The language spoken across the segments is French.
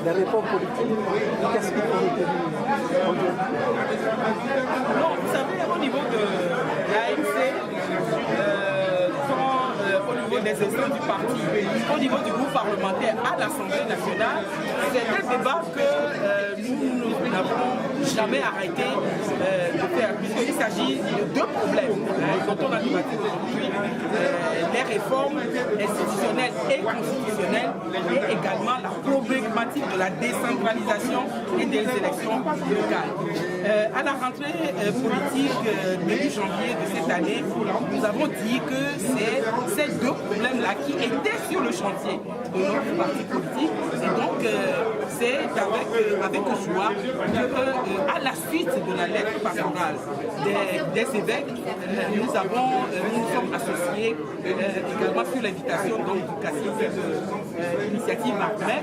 Les réformes politiques, qu'est-ce qu'il faut retenir aujourd'hui? Non, vous savez, au niveau de l'ANC, au niveau des instances du parti, au niveau du groupe parlementaire à l'Assemblée nationale, c'est un débat que nous n'avons jamais arrêté de faire, puisqu'il s'agit de deux problèmes dont on a débattu aujourd'hui, les réformes institutionnelles et constitutionnelles et également la problématique de la décentralisation et des élections locales. À la rentrée politique début janvier de cette année, nous avons dit que c'est ces deux problèmes-là qui étaient sur le chantier de notre parti politique. Et donc, c'est avec joie que, à la suite de la lettre pastorale des évêques, nous sommes associés également sur l'invitation du cacique de l'initiative Marc-Mec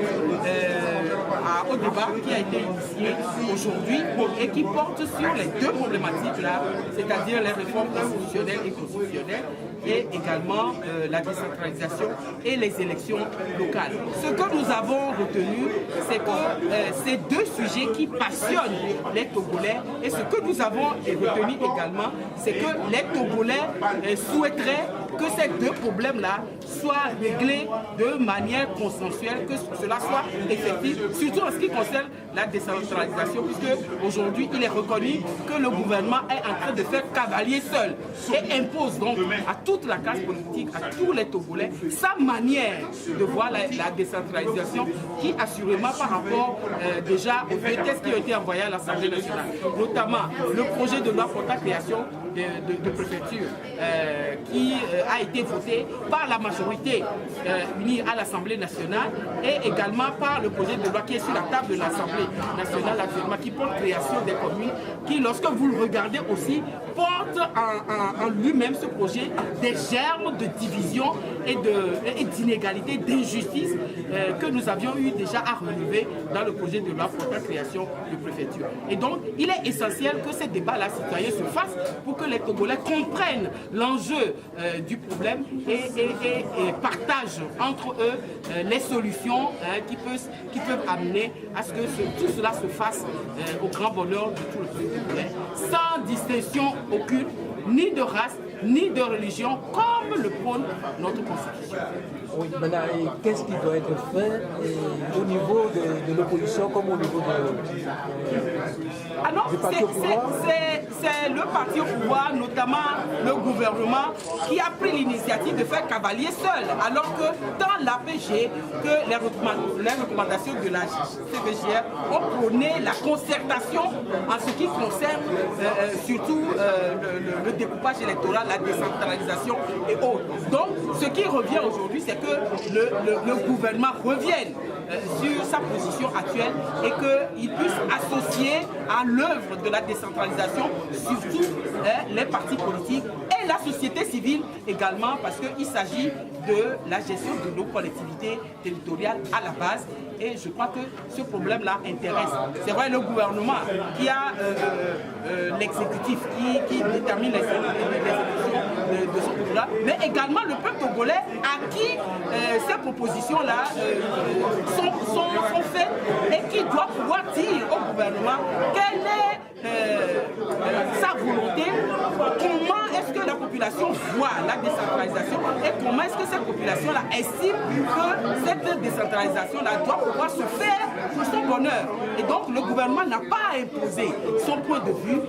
au débat qui a été initié aujourd'hui et qui porte sur les deux problématiques-là, c'est-à-dire les réformes institutionnelles et constitutionnelles et également la décentralisation et les élections locales. Ce que nous avons retenu, c'est que ces deux sujets qui passionnent les Togolais et ce que nous avons retenu également, c'est que les Togolais souhaiteraient que ces deux problèmes-là soient réglés de manière consensuelle, que cela soit effectif, surtout en ce qui concerne la décentralisation, puisque aujourd'hui il est reconnu que le gouvernement est en train de faire cavalier seul et impose donc à toute la classe politique, à tous les Togolais, sa manière de voir la décentralisation qui assurément par rapport déjà aux deux tests qui ont été envoyés à l'Assemblée nationale, notamment le projet de loi pour la création de préfecture qui a été voté par la majorité unie à l'Assemblée nationale et également par le projet de loi qui est sur la table de l'Assemblée nationale actuellement, qui porte création des communes, qui lorsque vous le regardez aussi porte en lui-même ce projet des germes de division et d'inégalité, d'injustice que nous avions eu déjà à relever dans le projet de loi pour la création de préfecture. Et donc il est essentiel que ces débats-là citoyens se fassent pour que les Togolais comprennent l'enjeu du problème et partagent entre eux les solutions qui peuvent amener à ce que tout cela se fasse au grand bonheur de tout le peuple togolais, sans distinction aucune, ni de race, ni de religion, comme le prône notre Constitution. Oui, maintenant, qu'est-ce qui doit être fait au niveau de l'opposition comme au niveau du parti au pouvoir? C'est le parti au pouvoir, notamment le gouvernement, qui a pris l'initiative de faire cavalier seul, alors que dans l'APG, que les recommandations de la CVGR ont prôné la concertation en ce qui concerne surtout le découpage électoral, la décentralisation et autres. Donc, ce qui revient aujourd'hui, c'est que le gouvernement revienne sur sa position actuelle et qu'il puisse associer à l'œuvre de la décentralisation surtout les partis politiques et la société civile également, parce qu'il s'agit de la gestion de nos collectivités territoriales à la base. Et je crois que ce problème-là intéresse. C'est vrai, le gouvernement qui a l'exécutif qui détermine les élections de ce programme, mais également le peuple togolais à qui ces propositions-là sont faites et qui doit pouvoir dire au gouvernement quelle est sa volonté, comment est-ce que la population voit la décentralisation et comment est-ce que cette population-là estime que cette décentralisation-là doit pouvoir se faire pour son bonheur. Et donc le gouvernement n'a pas à imposer son point de vue,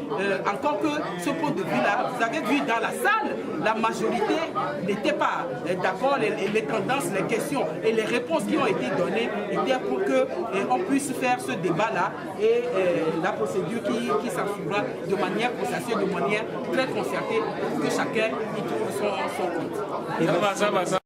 encore que ce point de vue-là, vous avez vu dans la salle, la majorité n'était pas d'accord, les tendances, les questions et les réponses qui ont été données étaient pour qu'on puisse faire ce débat-là et la procédure qui s'ensuivra de manière consensuelle, de manière très concertée, pour que chacun y trouve son compte.